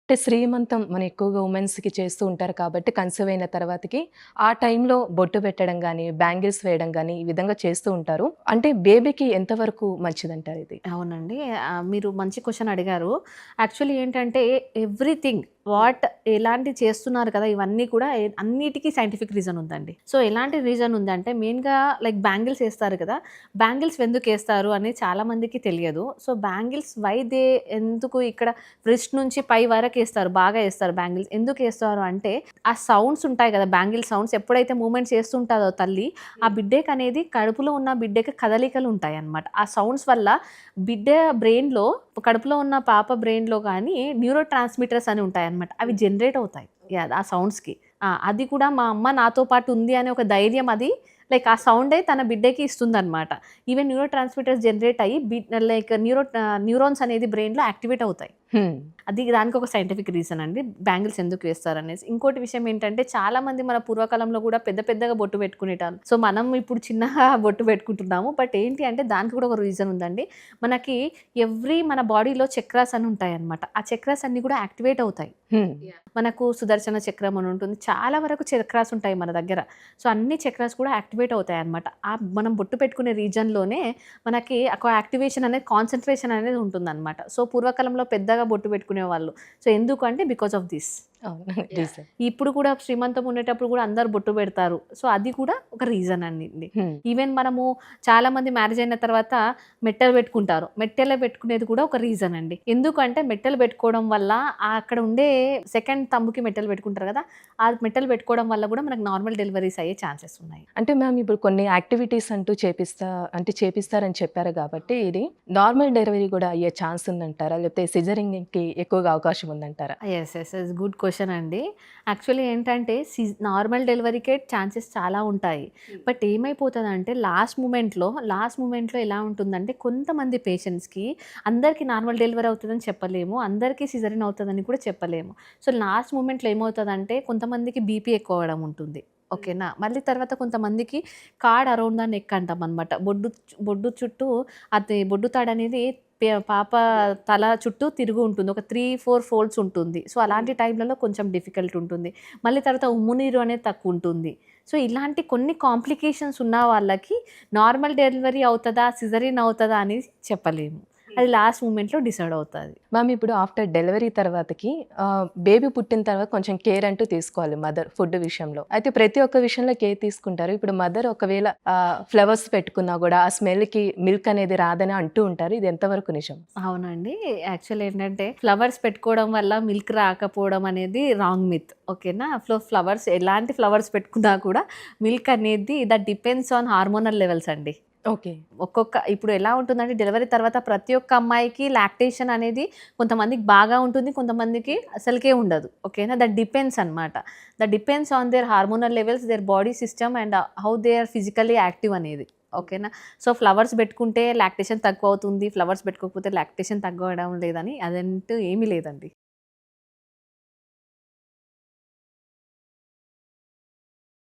అంటే శ్రీమంతం మనం ఎక్కువగా ఉమెన్స్‌కి చేస్తూ ఉంటారు కాబట్టి కన్సీవ్ అయిన తర్వాతకి ఆ టైంలో బొట్టు పెట్టడం గానీ, బ్యాంగిల్స్ వేయడం గానీ, ఈ విధంగా చేస్తూ ఉంటారు. అంటే బేబీకి ఎంతవరకు మంచిదంటారు ఇది? అవునండి. మీరు మంచి క్వెషన్ అడిగారు. యాక్చువల్లీ ఏంటంటే ఎవ్రీథింగ్ ఎలాంటివి చేస్తున్నారు కదా! ఇవన్నీ కూడా అన్నిటికి సైంటిఫిక్ రీజన్ ఉందండి. సో, ఎలాంటి రీజన్ ఉందంటే మెయిన్‌గా లైక్ బ్యాంగిల్స్ ఏస్తారు కదా! బ్యాంగిల్స్ ఎందుకేస్తారు అనేది చాలా మందికి తెలియదు. సో, బ్యాంగిల్స్ ఎందుకు ఇక్కడ రిస్ట్ నుంచి పై వరకేస్తారు. బాగా ఏస్తారు బ్యాంగిల్స్. ఎందుకేస్తారు అంటే ఆ సౌండ్స్ ఉంటాయి కదా! బ్యాంగిల్ సౌండ్స్ ఎప్పుడైతే మూవ్‌మెంట్ చేస్తుంటాదో తల్లి, ఆ బిడ్డకనేది కడుపులో ఉన్న బిడ్డకి కదలికలు ఉంటాయన్నమాట. ఆ సౌండ్స్ వల్ల బిడ్డ బ్రెయిన్‌లో కడుపులో ఉన్న పాప బ్రెయిన్‌లో గాని న్యూరో ట్రాన్స్‌మిటర్స్ అని ఉంటాయన్నమాట. అవి జనరేట్ అవుతాయి. యాహ్! ఆ సౌండ్స్‌కి. అది కూడా మా అమ్మ నాతో పాటు ఉంది అనే ఒక ధైర్యం అది లైక్ ఆ సౌండే తన బిడ్డకి ఇస్తుందన్నమాట. ఈవెన్ న్యూరో ట్రాన్స్‌మిటర్స్ జనరేట్ అయ్యి లైక్ న్యూరాన్స్ అనేది బ్రెయిన్‌లో యాక్టివేట్ అవుతాయి. హ్మ్. దానికి ఒక సైంటిఫిక్ రీజన్ అండి. బ్యాంగిల్స్ ఎందుకు వేస్తారనేసి. ఇంకోటి విషయం ఏంటంటే చాలామంది మన పూర్వకాలంలో గూడా పెద్ద పెద్దగా బొట్టు పెట్టుకునేటాళ్ళు. సో, మనం ఇప్పుడు చిన్నగా బొట్టు పెట్టుకుంటున్నాము. బట్ ఏంటి అంటే దానికి కూడా ఒక రీజన్ ఉందండి. మనకి మన బాడీలో చక్రాస్ అని ఉంటాయన్నమాట. ఆ చక్రాస్ అన్నీ కూడా యాక్టివేట్ అవుతాయి. హ్మ్. మనకు సుదర్శన చక్రం అని ఉంటుంది. చాలా వరకు చక్రాస్ ఉంటాయి మన దగ్గర. సో, అన్ని చక్రాస్ కూడా యాక్టివేట్ అవుతాయన్నమాట. మనం బొట్టు పెట్టుకునే రీజియన్‌లోనే మనకి ఒక యాక్టివేషన్ అనేది కాన్సంట్రేషన్ అనేది ఉంటుందన్నమాట. సో, పూర్వకాలంలో పెద్దగా బొట్టు పెట్టుకునేవాళ్ళు. సో, ఎందుకు అంటే బికాస్ ఆఫ్ దిస్. అవును. యాహ్! రీజన్. ఇప్పుడు కూడా శ్రీమంతం ఉండేటప్పుడు కూడా అందరూ బొట్టు పెడతారు. సో, అది కూడా ఒక రీజన్ అండి. హ్మ్. ఈవెన్ మనము చాలామంది మ్యారేజ్ అయిన తర్వాత మెట్టెలు పెట్టుకుంటారు. మెట్టెలు పెట్టుకునేది కూడా ఒక రీజన్ అండి. ఎందుకంటే మెట్టెలు పెట్టుకోవడం వల్ల అక్కడ ఉండే సెకండ్ థంబ్‌కి మెట్టెలు పెట్టుకుంటారు కదా! ఆ మెట్టెలు పెట్టుకోవడం వల్ల కూడా మనకు నార్మల్ డెలివరీస్ అయ్యే ఛాన్సెస్ ఉన్నాయి. అంటే మ్యామ్ ఇప్పుడు కొన్ని యాక్టివిటీస్ అంటూ చేపిస్తారని చెప్పారు గాబట్టి ఇది నార్మల్ డెలివరీ గూడా అయ్యే ఛాన్స్ ఉందంటారా? లేకపోతే సిజరింగ్‌కి ఎక్కువగా అవకాశం ఉందంటారా? యెస్. గుడ్ క్వెషన్ అండి. యాక్చువల్లీ ఏంటంటే నార్మల్ డెలివరీకే ఛాన్సెస్ చాలా ఉంటాయి. బట్ ఏమైపోతదంటే లాస్ట్ మూమెంట్‌లో ఎలా ఉంటుందంటే కొంతమంది పేషెంట్స్‌కి అందరికీ నార్మల్ డెలివరీ అవుతదని చెప్పలేము. అందరికీ సిజేరియన్ అవుతదని కూడా చెప్పలేము. సో, లాస్ట్ మూమెంట్‌లో ఏమవుతదంటే కొంతమందికి బీపీ ఎక్కువ అవ్వడం ఉంటుంది. ఓకేనా. మళ్ళీ తర్వాత కొంతమందికి కార్డ్ అరౌండ్ ద నెక్ అంటామనమాట. బొడ్డు చుట్టూ బొడ్డు తాడనేది పాప తల చుట్టూ తిరిగి ఉంటుంది. ఒక 3, 4 ఫోల్డ్స్ ఉంటుంది. సో, అలాంటి టైంలలో కొంచెం డిఫికల్ట్ ఉంటుంది. మళ్ళీ తర్వాత ఉమ్ము నీరు అనేది తక్కువుంటుంది. సో, ఇలాంటి కొన్ని కాంప్లికేషన్స్ ఉన్న వాళ్ళకి నార్మల్ డెలివరీ అవుతదా? సిజేరియన్ అవుతదా? అనేది చెప్పలేము. అది లాస్ట్ మూమెంట్‌లో డిసైడ్ అవుతది. మ్యామ్ ఇప్పుడు ఆఫ్టర్ డెలివరీ తర్వాతకి బేబీ పుట్టిన తర్వాత కొంచెం కేర్ అంటూ తీసుకోవాలి మదర్ ఫుడ్ విషయంలో. అయితే ప్రతి ఒక్క విషయంలో కేర్ తీసుకుంటారు. ఇప్పుడు మదర్ ఒకవేళ ఫ్లవర్స్ పెట్టుకున్నా గూడా ఆ స్మెల్‌కి మిల్క్ అనేది రాదని అంటూ ఉంటారు. ఇది ఎంతవరకు నిజం? అవునండి. యాక్చువల్ ఏంటంటే ఫ్లవర్స్ పెట్టుకోవడం వల్ల మిల్క్ రాకపోవడం అనేది రాంగ్ మిత్. ఓకేనా. ఎలాంటి ఫ్లవర్స్ పెట్టుకున్నా కూడా మిల్క్ అనేది that depends on hormonal levels అండి. ఓకే. ఇప్పుడు ఎలా ఉంటుందంటే డెలివరీ తర్వాత ప్రతి ఒక్క అమ్మాయికి లాక్టేషన్ అనేది కొంతమందికి బాగా ఉంటుంది. కొంతమందికి అసలుకే ఉండదు. ఓకేనా. దట్ డిపెండ్స్ అన్నమాట. That depends on their hormonal levels, their body system and how they are physically active అనేది. ఓకేనా. సో, ఫ్లవర్స్ పెట్టుకుంటే లాక్టేషన్ తక్కువవుతుంది. ఫ్లవర్స్ పెట్టుకోకపోతే లాక్టేషన్ తగ్గడం లేదని అదంటూ ఏమీ లేదండి.